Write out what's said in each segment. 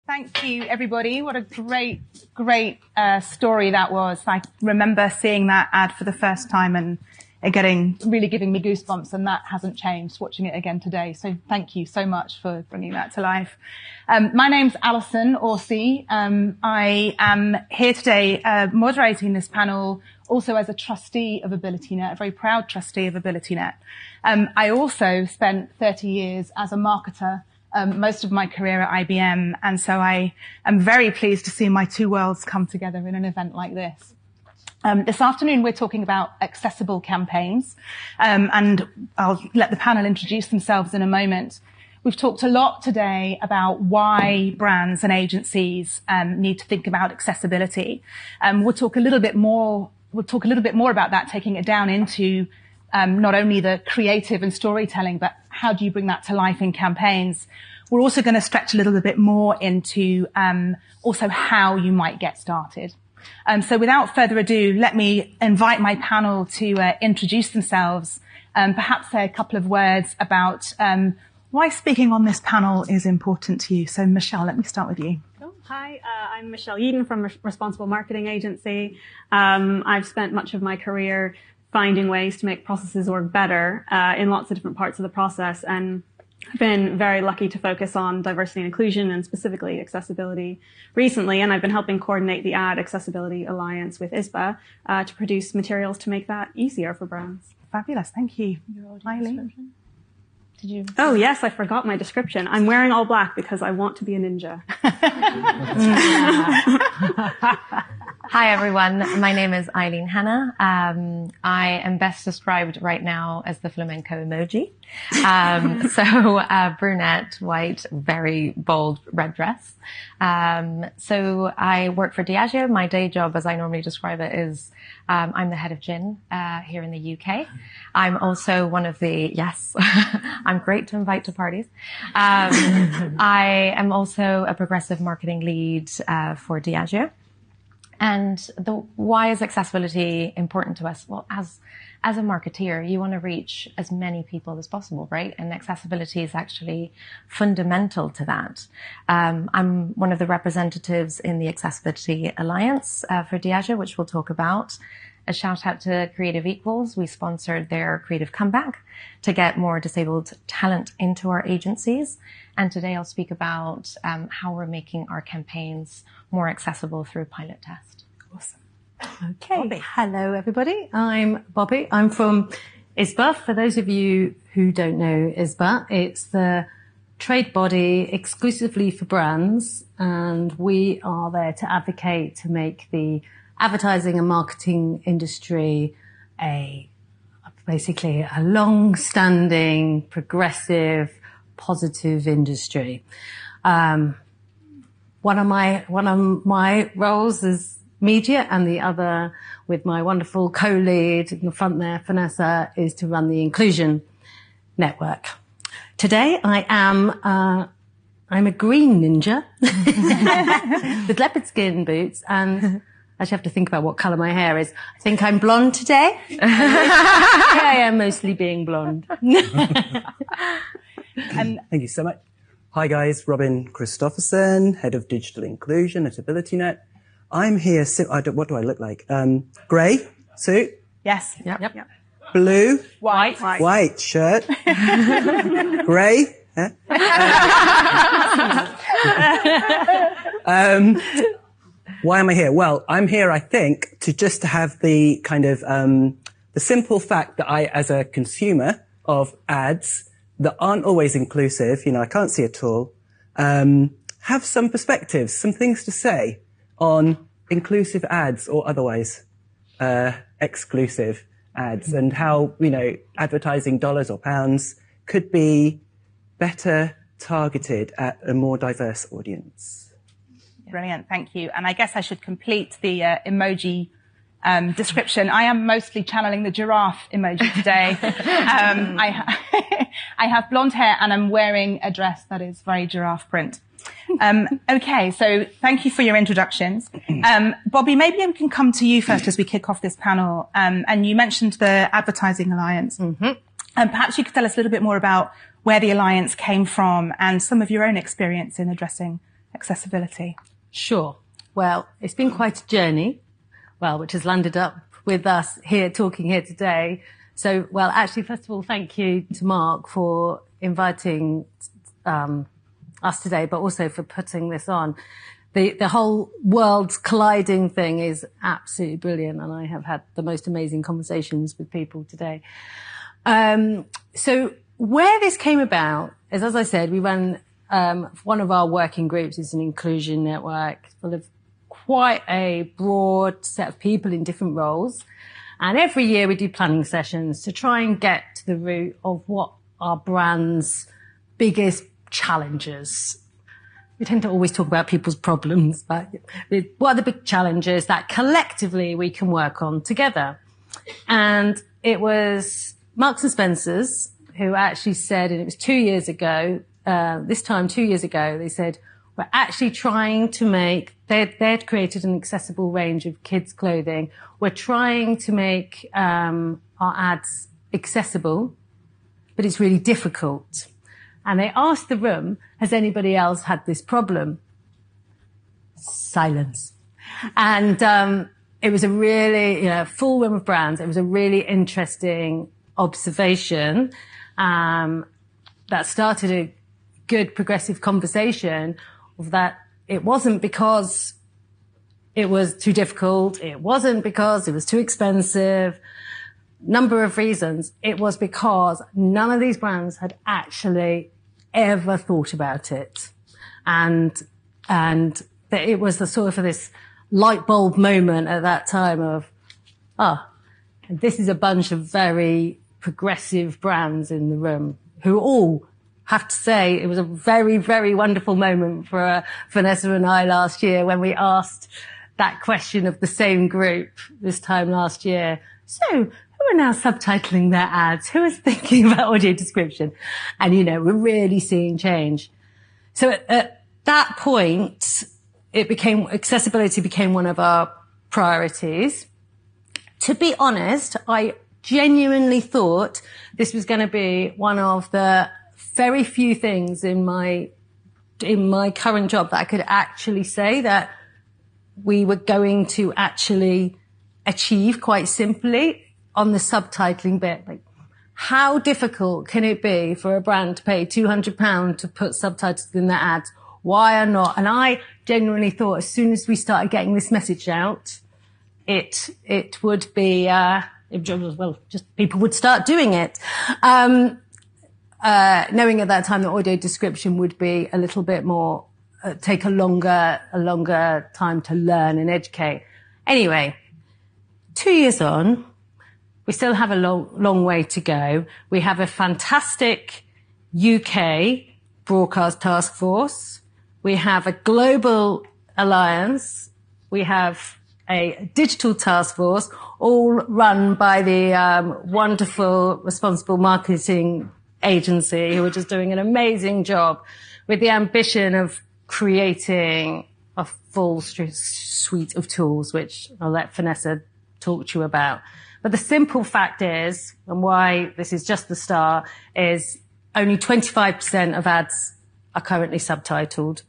Thank you, everybody. What a great story that was. I remember seeing that ad for the first time and it really giving me goosebumps, and that hasn't changed watching it again today. So thank you so much for bringing that to life. My name's Alison, Orsi. I am here today moderating this panel also as a trustee of AbilityNet, a very proud trustee of AbilityNet. I also spent 30 years as a marketer, most of my career at IBM, and so I am very pleased to see my two worlds come together in an event like this. This afternoon we're talking about accessible campaigns, and I'll let the panel introduce themselves in a moment. We've talked a lot today about why brands and agencies need to think about accessibility. We'll talk a little bit more about that, taking it down into not only the creative and storytelling, but how do you bring that to life in campaigns? We're also going to stretch a little bit more into also how you might get started. So without further ado, let me invite my panel to introduce themselves, perhaps say a couple of words about why speaking on this panel is important to you. So Michelle, let me start with you. Hi, I'm Michelle Yeadon from Responsible Marketing Agency. I've spent much of my career finding ways to make processes work better in lots of different parts of the process, and I've been very lucky to focus on diversity and inclusion and specifically accessibility recently, and I've been helping coordinate the Ad Accessibility Alliance with ISBA to produce materials to make that easier for brands. Fabulous, thank you. Eileen? Did you? Oh, yes, I forgot my description. I'm wearing all black because I want to be a ninja. Hi, everyone. My name is Eileen Hanna. I am best described right now as the flamenco emoji. Brunette, white, very bold red dress. So I work for Diageo. My day job, as I normally describe it, is I'm the head of gin here in the UK. I'm also one of the, yes, I'm great to invite to parties. I am also a progressive marketing lead for Diageo. And why is accessibility important to us? Well, as a marketeer, you want to reach as many people as possible, right? And accessibility is actually fundamental to that. I'm one of the representatives in the Accessibility Alliance for Diageo, which we'll talk about. A shout out to Creative Equals. We sponsored their Creative Comeback to get more disabled talent into our agencies. And today I'll speak about how we're making our campaigns more accessible through a pilot test. Awesome. Okay. Bobi. Hello, everybody. I'm Bobi. I'm from ISBA. For those of you who don't know ISBA, it's the trade body exclusively for brands, and we are there to advocate to make the advertising and marketing industry basically a long-standing, progressive, positive industry. One of my roles is media, and the other, with my wonderful co-lead in the front there, Vanessa, is to run the inclusion network. Today I'm a green ninja with leopard skin boots, and I actually have to think about what colour my hair is. I think I'm blonde today. I am mostly being blonde. Thank you so much. Hi guys, Robin Christopherson, Head of Digital Inclusion at AbilityNet. I'm here, what do I look like? Grey suit? Yes. Yep. Blue? White shirt? Grey? Why am I here? Well, I'm here, I think, to have the kind of, the simple fact that I, as a consumer of ads that aren't always inclusive, I can't see at all, have some perspectives, some things to say on inclusive ads or otherwise, exclusive ads, and how, advertising dollars or pounds could be better targeted at a more diverse audience. Brilliant, thank you. And I guess I should complete the emoji description. I am mostly channeling the giraffe emoji today. I have blonde hair and I'm wearing a dress that is very giraffe print. Okay, so thank you for your introductions. Bobi, maybe I can come to you first as we kick off this panel. And you mentioned the Advertising Alliance. Mm-hmm. Perhaps you could tell us a little bit more about where the Alliance came from and some of your own experience in addressing accessibility? Sure. Well, it's been quite a journey, which has landed up with us here talking here today. So, actually, first of all, thank you to Mark for inviting us today, but also for putting this on. The whole world's colliding thing is absolutely brilliant, and I have had the most amazing conversations with people today. So where this came about is, as I said, we run one of our working groups is an inclusion network full of quite a broad set of people in different roles. And every year we do planning sessions to try and get to the root of what our brand's biggest challenges. We tend to always talk about people's problems, but what are the big challenges that collectively we can work on together? And it was Marks and Spencer's who actually said, and it was 2 years ago, 2 years ago, they said, we're actually trying to make, they'd created an accessible range of kids' clothing. We're trying to make our ads accessible, but it's really difficult. And they asked the room, has anybody else had this problem? Silence. And it was a really, full room of brands. It was a really interesting observation that started a good progressive conversation of that it wasn't because it was too difficult. It wasn't because it was too expensive. Number of reasons. It was because none of these brands had actually ever thought about it. And it was the sort of this light bulb moment at that time of, this is a bunch of very progressive brands in the room who all have to say it was a very, very wonderful moment for Vanessa and I last year when we asked that question of the same group this time last year. So who are now subtitling their ads? Who is thinking about audio description? And, we're really seeing change. So at that point, accessibility became one of our priorities. To be honest, I genuinely thought this was going to be one of the very few things in my current job that I could actually say that we were going to actually achieve quite simply on the subtitling bit. Like, how difficult can it be for a brand to pay £200 to put subtitles in their ads? Why or not? And I genuinely thought as soon as we started getting this message out, it would be, just people would start doing it. Knowing at that time that audio description would be a little bit more, take a longer time to learn and educate. Anyway, 2 years on, we still have a long way to go. We have a fantastic UK broadcast task force. We have a global alliance. We have a digital task force, all run by the wonderful responsible marketing agency who are just doing an amazing job with the ambition of creating a full suite of tools, which I'll let Vanessa talk to you about. But the simple fact is, and why this is just the start, is only 25% of ads are currently subtitled,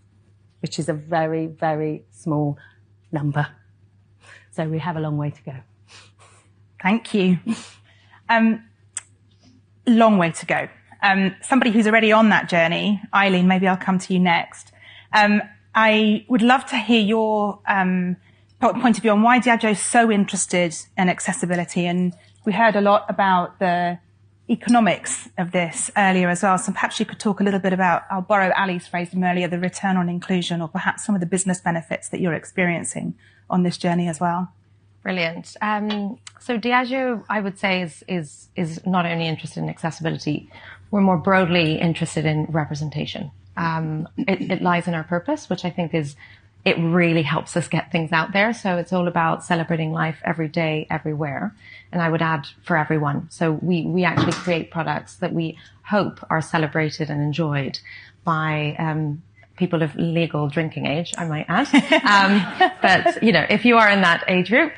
which is a very, very small number. So we have a long way to go. Thank you. Long way to go. Somebody who's already on that journey, Eileen, maybe I'll come to you next. I would love to hear your point of view on why Diageo is so interested in accessibility. And we heard a lot about the economics of this earlier as well. So perhaps you could talk a little bit about, I'll borrow Ali's phrase from earlier, the return on inclusion, or perhaps some of the business benefits that you're experiencing on this journey as well. Brilliant. So Diageo, I would say, is not only interested in accessibility, we're more broadly interested in representation. It lies in our purpose, which I think it really helps us get things out there. So it's all about celebrating life every day, everywhere. And I would add for everyone. So we actually create products that we hope are celebrated and enjoyed by people of legal drinking age, I might add. But, if you are in that age group,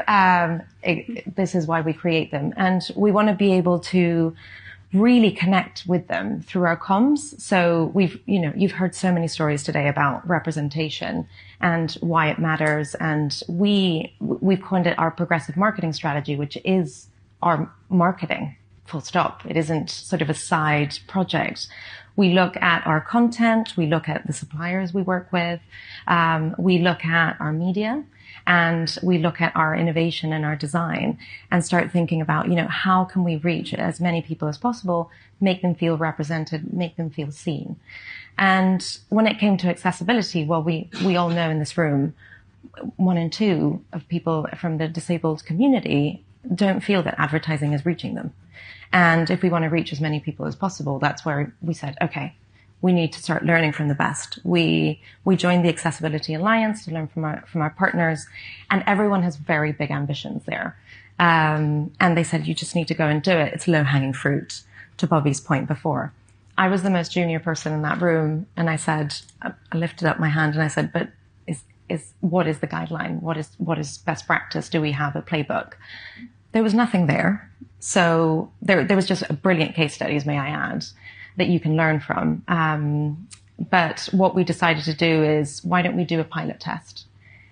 this is why we create them. And we want to be able to really connect with them through our comms. So you've heard so many stories today about representation and why it matters. And we've coined it our progressive marketing strategy, which is our marketing, full stop. It isn't sort of a side project. We look at our content. We look at the suppliers we work with. We look at our media. And we look at our innovation and our design and start thinking about, how can we reach as many people as possible, make them feel represented, make them feel seen. And when it came to accessibility, well, we all know in this room, 1 in 2 of people from the disabled community don't feel that advertising is reaching them. And if we want to reach as many people as possible, that's where we said, okay, we need to start learning from the best. We joined the Accessibility Alliance to learn from our partners, and everyone has very big ambitions there. And they said, you just need to go and do it. It's low-hanging fruit, to Bobi's point before. I was the most junior person in that room, and I said, I lifted up my hand and I said, but what is the guideline? What is best practice? Do we have a playbook? There was nothing there. So there was just a brilliant case studies, may I add, that you can learn from. But what we decided to do is, why don't we do a pilot test?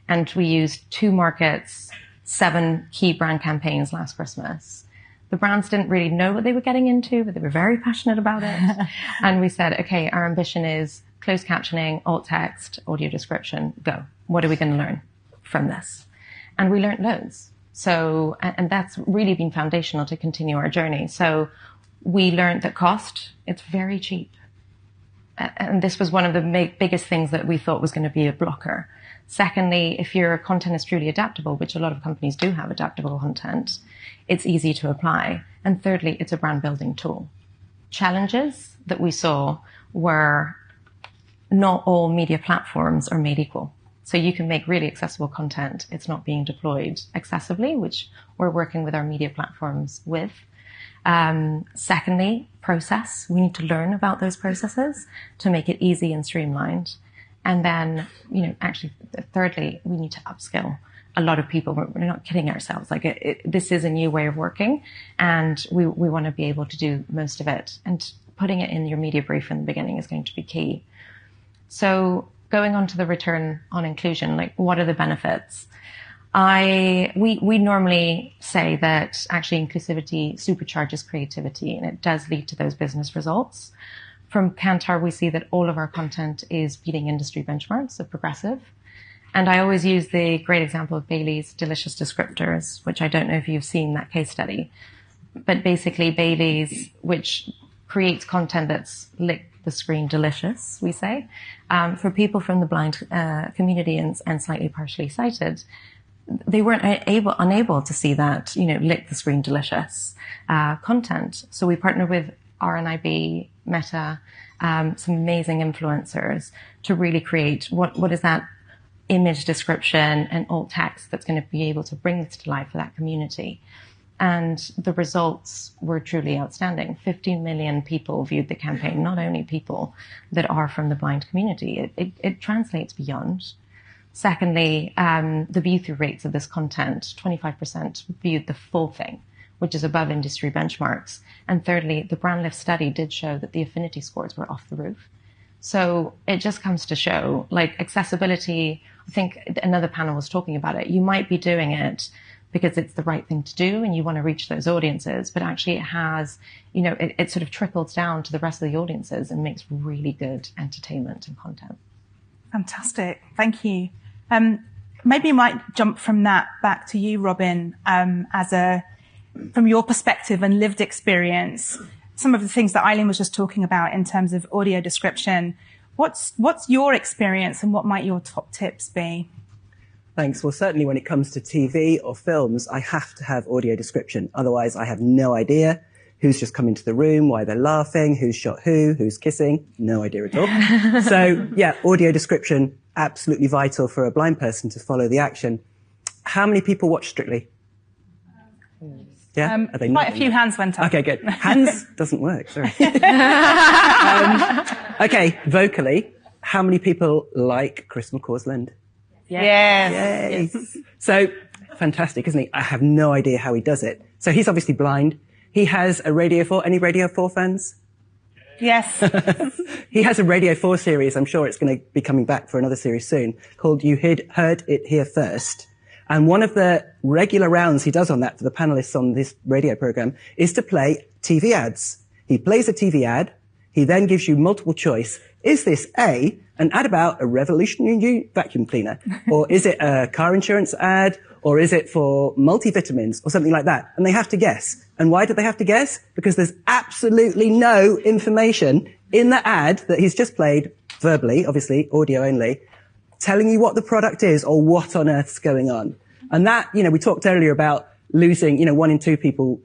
And we used 2 markets, 7 key brand campaigns last Christmas. The brands didn't really know what they were getting into, but they were very passionate about it. And we said, okay, our ambition is closed captioning, alt text, audio description, go. What are we going to learn from this? And we learned loads. So, and that's really been foundational to continue our journey. So we learned that cost, it's very cheap. And this was one of the biggest things that we thought was going to be a blocker. Secondly, if your content is truly adaptable, which a lot of companies do have adaptable content, it's easy to apply. And thirdly, it's a brand building tool. Challenges that we saw were not all media platforms are made equal. So you can make really accessible content. It's not being deployed accessibly, which we're working with our media platforms with. Secondly, process. We need to learn about those processes to make it easy and streamlined. And then, actually, thirdly, we need to upskill a lot of people. We're not kidding ourselves. This is a new way of working, and we want to be able to do most of it. And putting it in your media brief in the beginning is going to be key. So going on to the return on inclusion, what are the benefits? We normally say that actually inclusivity supercharges creativity, and it does lead to those business results. From Kantar, we see that all of our content is beating industry benchmarks of progressive. And I always use the great example of Bailey's Delicious Descriptors, which I don't know if you've seen that case study. But basically Bailey's, which creates content that's lick the screen delicious, we say, for people from the blind community and slightly partially sighted. They weren't unable to see that, lick the screen delicious content. So we partnered with RNIB, Meta, some amazing influencers to really create what is that image description and alt text that's going to be able to bring this to life for that community. And the results were truly outstanding. 15 million people viewed the campaign, not only people that are from the blind community. It translates beyond. Secondly, the view-through rates of this content, 25% viewed the full thing, which is above industry benchmarks. And thirdly, the brand lift study did show that the affinity scores were off the roof. So it just comes to show, accessibility, I think another panel was talking about it. You might be doing it because it's the right thing to do and you want to reach those audiences, but actually it has, it sort of trickles down to the rest of the audiences and makes really good entertainment and content. Fantastic. Thank you. Maybe you might jump from that back to you, Robin, from your perspective and lived experience, some of the things that Eileen was just talking about in terms of audio description. What's your experience and what might your top tips be? Thanks. Well, certainly when it comes to TV or films, I have to have audio description. Otherwise, I have no idea who's just come into the room, why they're laughing, who's shot who's kissing. No idea at all. So, yeah, audio description, absolutely vital for a blind person to follow the action. How many people watch Strictly? Yeah? Are they quite a few hands went up. Okay, good. Hands doesn't work, sorry. Okay, vocally, how many people like Chris McCausland? Yes. Yay. So, fantastic, isn't he? I have no idea how he does it. So he's obviously blind. He has a Radio 4. Any Radio 4 fans? Yes. He has a Radio 4 series. I'm sure it's going to be coming back for another series soon, called You Heard It Here First. And one of the regular rounds he does on that for the panelists on this radio program is to play TV ads. He plays a TV ad. He then gives you multiple choice. Is this A, an ad about a revolutionary new vacuum cleaner? Or is it a car insurance ad? Or is it for multivitamins or something like that? And they have to guess. And why do they have to guess? Because there's absolutely no information in the ad that he's just played verbally, obviously audio only, telling you what the product is or what on earth's going on. And that, we talked earlier about losing, 1 in 2 people,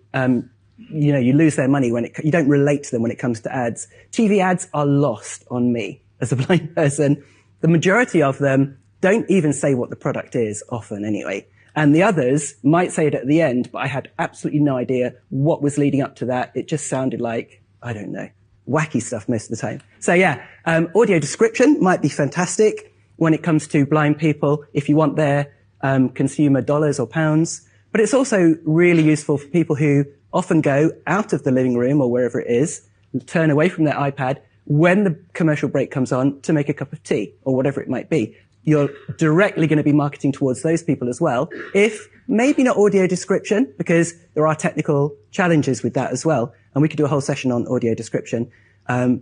you lose their money you don't relate to them when it comes to ads. TV ads are lost on me as a blind person. The majority of them don't even say what the product is, often anyway. And the others might say it at the end, but I had absolutely no idea what was leading up to that. It just sounded like, I don't know, wacky stuff most of the time. So yeah, audio description might be fantastic when it comes to blind people if you want their consumer dollars or pounds. But it's also really useful for people who often go out of the living room or wherever it is, turn away from their iPad when the commercial break comes on to make a cup of tea or whatever it might be. You're directly going to be marketing towards those people as well, if maybe not audio description, because there are technical challenges with that as well. And we could do a whole session on audio description.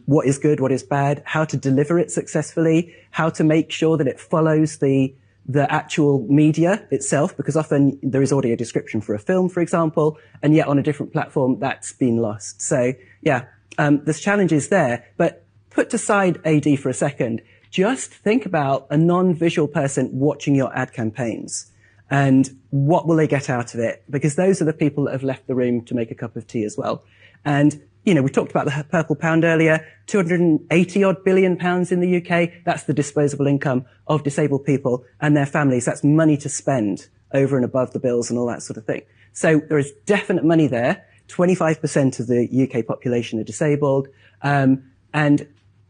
What is good, what is bad, how to deliver it successfully, how to make sure that it follows the actual media itself, because often there is audio description for a film, for example, and yet on a different platform that's been lost. So yeah, there's challenges there, but put aside AD for a second. Just think about a non-visual person watching your ad campaigns and what will they get out of it? Because those are the people that have left the room to make a cup of tea as well. And, we talked about the purple pound earlier, 280 odd billion pounds in the UK. That's the disposable income of disabled people and their families. That's money to spend over and above the bills and all that sort of thing. So there is definite money there. 25% of the UK population are disabled. And,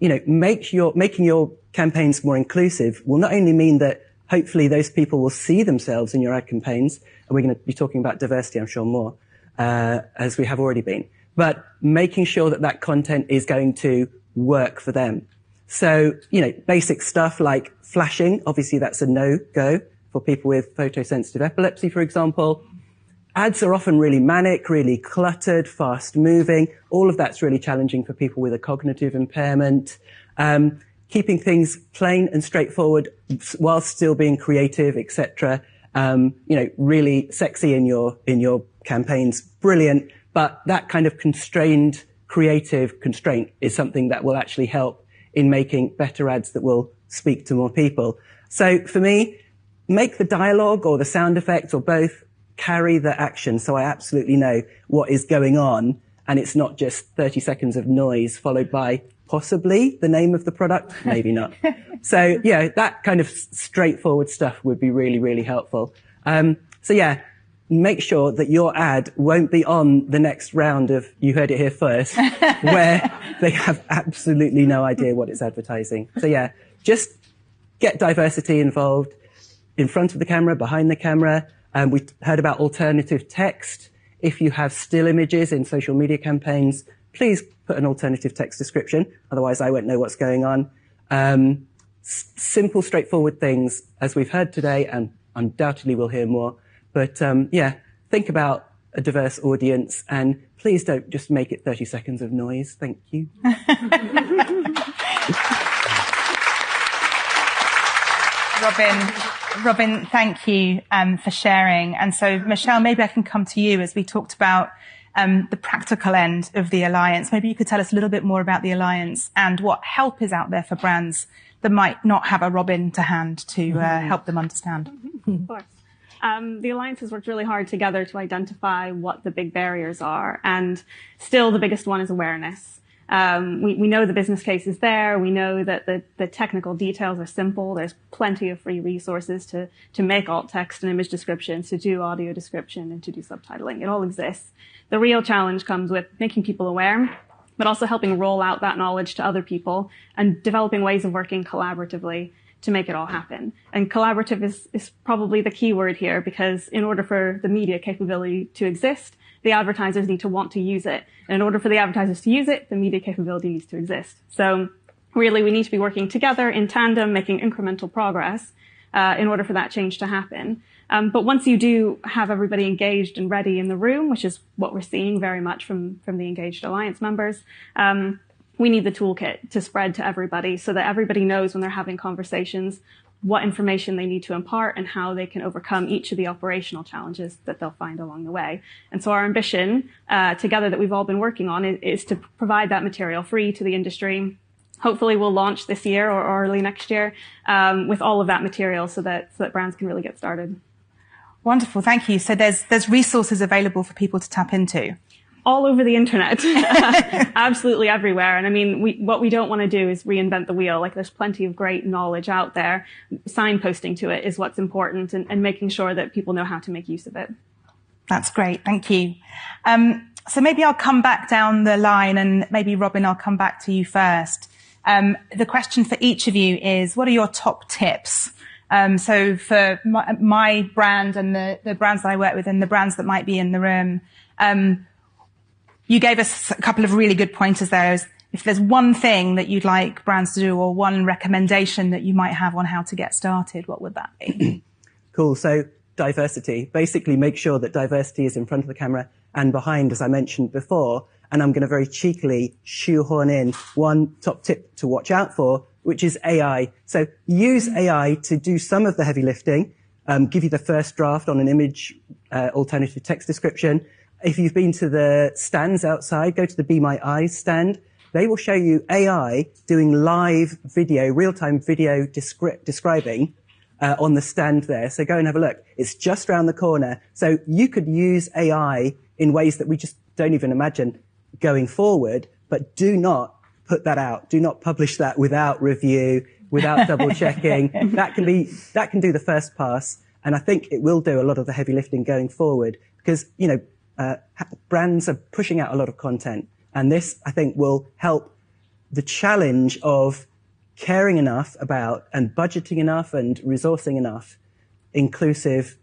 making your campaigns more inclusive will not only mean that hopefully those people will see themselves in your ad campaigns, and we're going to be talking about diversity, I'm sure, more, as we have already been, but making sure that content is going to work for them. So, basic stuff like flashing, obviously that's a no-go for people with photosensitive epilepsy, for example. Ads are often really manic, really cluttered, fast-moving. All of that's really challenging for people with a cognitive impairment. Keeping things plain and straightforward while still being creative, etc. Really sexy in your campaigns, brilliant. But that kind of constrained, creative constraint is something that will actually help in making better ads that will speak to more people. So for me, make the dialogue or the sound effects or both carry the action, so I absolutely know what is going on, and it's not just 30 seconds of noise followed by possibly the name of the product, maybe not. So yeah, that kind of straightforward stuff would be really, really helpful. So yeah, make sure that your ad won't be on the next round of You Heard It Here First, where they have absolutely no idea what it's advertising. So yeah, just get diversity involved in front of the camera, behind the camera. We heard about alternative text. If you have still images in social media campaigns, please put an alternative text description. Otherwise, I won't know what's going on. Simple, straightforward things, as we've heard today, and undoubtedly we'll hear more. But think about a diverse audience, and please don't just make it 30 seconds of noise. Thank you. Robin, thank you for sharing. And so, Michelle, maybe I can come to you as we talked about the practical end of the Alliance. Maybe you could tell us a little bit more about the Alliance and what help is out there for brands that might not have a Robin to hand to help them understand. Of course. The Alliance has worked really hard together to identify what the big barriers are. And still the biggest one is awareness. We know the business case is there. We know that the technical details are simple. There's plenty of free resources to make alt text and image descriptions, to do audio description, and to do subtitling. It all exists. The real challenge comes with making people aware, but also helping roll out that knowledge to other people and developing ways of working collaboratively to make it all happen. And collaborative is probably the key word here, because in order for the media capability to exist, the advertisers need to want to use it. And in order for the advertisers to use it, the media capability needs to exist. So really, we need to be working together in tandem, making incremental progress in order for that change to happen. But once you do have everybody engaged and ready in the room, which is what we're seeing very much from the engaged alliance members, we need the toolkit to spread to everybody so that everybody knows when they're having conversations what information they need to impart and how they can overcome each of the operational challenges that they'll find along the way. And so our ambition together that we've all been working on is to provide that material free to the industry. Hopefully we'll launch this year or early next year with all of that material so that brands can really get started. Wonderful, thank you. So there's resources available for people to tap into. All over the internet, absolutely everywhere. And I mean, what we don't want to do is reinvent the wheel. Like, there's plenty of great knowledge out there. Signposting to it is what's important, and making sure that people know how to make use of it. That's great. Thank you. So maybe I'll come back down the line, and maybe Robin, I'll come back to you first. The question for each of you is, what are your top tips? So for my brand and the brands that I work with and the brands that might be in the room, you gave us a couple of really good pointers there. If there's one thing that you'd like brands to do, or one recommendation that you might have on how to get started, what would that be? Cool. So diversity. Basically make sure that diversity is in front of the camera and behind, as I mentioned before. And I'm going to very cheekily shoehorn in one top tip to watch out for, which is AI. So use AI to do some of the heavy lifting, give you the first draft on an image, alternative text description. If you've been to the stands outside, go to the Be My Eyes stand. They will show you AI doing live video, real-time video describing on the stand there. So go and have a look. It's just around the corner. So you could use AI in ways that we just don't even imagine going forward, but do not put that out. Do not publish that without review, without double checking. That can do the first pass. And I think it will do a lot of the heavy lifting going forward, because, you know, brands are pushing out a lot of content, and this, I think, will help the challenge of caring enough about and budgeting enough and resourcing enough inclusive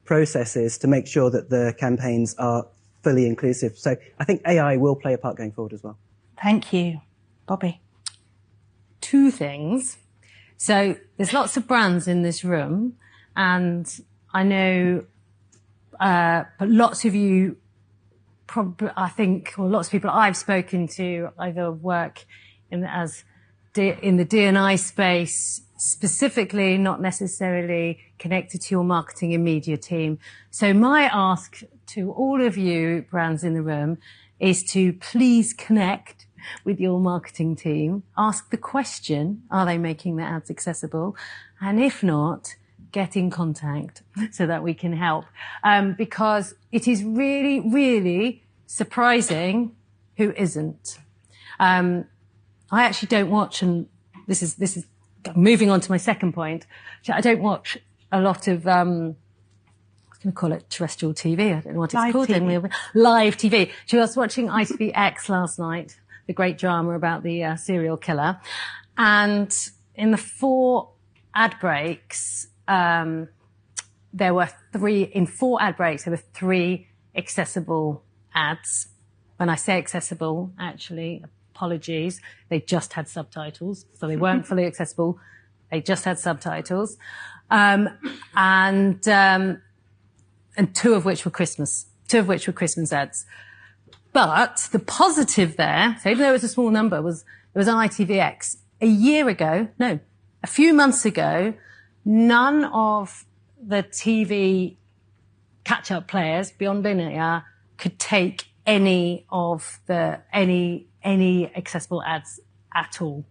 processes to make sure that the campaigns are fully inclusive. So I think AI will play a part going forward as well. Thank you. Bobi? Two things. So there's lots of brands in this room, and I know but lots of you probably, I think, or lots of people I've spoken to either work in the D&I space specifically, not necessarily connected to your marketing and media team. So my ask to all of you brands in the room is to please connect with your marketing team. Ask the question, are they making their ads accessible? And if not, get in contact so that we can help. Because it is really, really surprising who isn't. I actually don't watch, and this is moving on to my second point. I don't watch a lot of, I was going to call it terrestrial TV. I don't know what it's called anymore. Live TV. So I was watching ISBA last night, the great drama about the serial killer. And in the 4 ad breaks, there were 3 accessible ads. When I say accessible, actually, apologies, they just had subtitles, so they weren't fully accessible. They just had subtitles, and 2 of which were Christmas. 2 of which were Christmas ads. But the positive there, so even though it was a small number, it was on ITVX. A few months ago, none of the TV catch-up players beyond linear could take any accessible ads at all.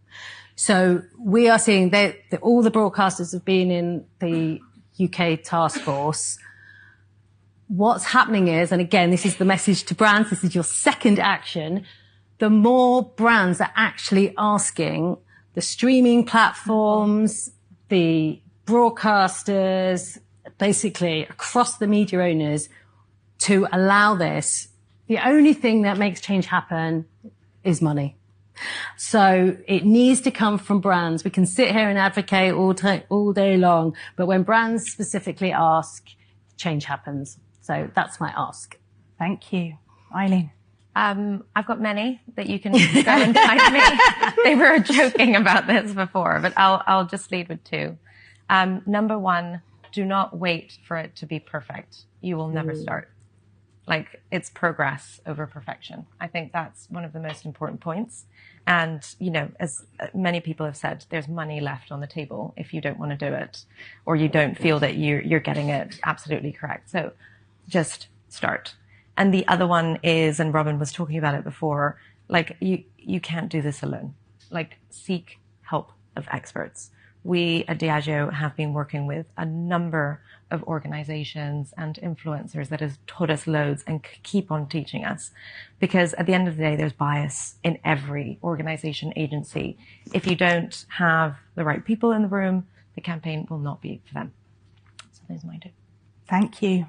So we are seeing that all the broadcasters have been in the UK task force. What's happening is, and again, this is the message to brands, this is your second action, the more brands are actually asking the streaming platforms, the broadcasters, basically across the media owners, to allow this. The only thing that makes change happen is money. So it needs to come from brands. We can sit here and advocate all day long, but when brands specifically ask, change happens. So that's my ask. Thank you. Eileen. I've got many that you can go and type me. They were joking about this before, but I'll just lead with two. Number one, do not wait for it to be perfect. You will never start. Like, it's progress over perfection. I think that's one of the most important points. And, you know, as many people have said, there's money left on the table if you don't want to do it, or you don't feel that you're getting it absolutely correct. So just start. And the other one is, and Robin was talking about it before, like, you can't do this alone. Like, seek help of experts. We at Diageo have been working with a number of organizations and influencers that has taught us loads and keep on teaching us. Because at the end of the day, there's bias in every organization, agency. If you don't have the right people in the room, the campaign will not be for them. So those are mine too. Thank you.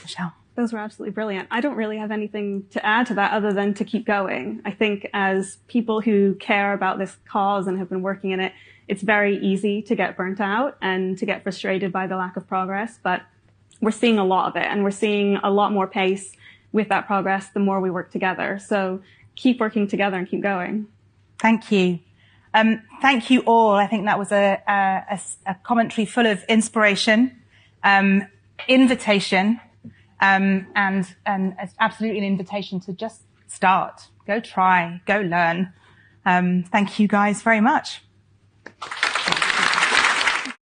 Michelle. Those were absolutely brilliant. I don't really have anything to add to that other than to keep going. I think as people who care about this cause and have been working in it, it's very easy to get burnt out and to get frustrated by the lack of progress, but we're seeing a lot of it, and we're seeing a lot more pace with that progress the more we work together. So keep working together and keep going. Thank you. Thank you all. I think that was a commentary full of inspiration, invitation, and it's absolutely an invitation to just start, go try, go learn. Thank you guys very much.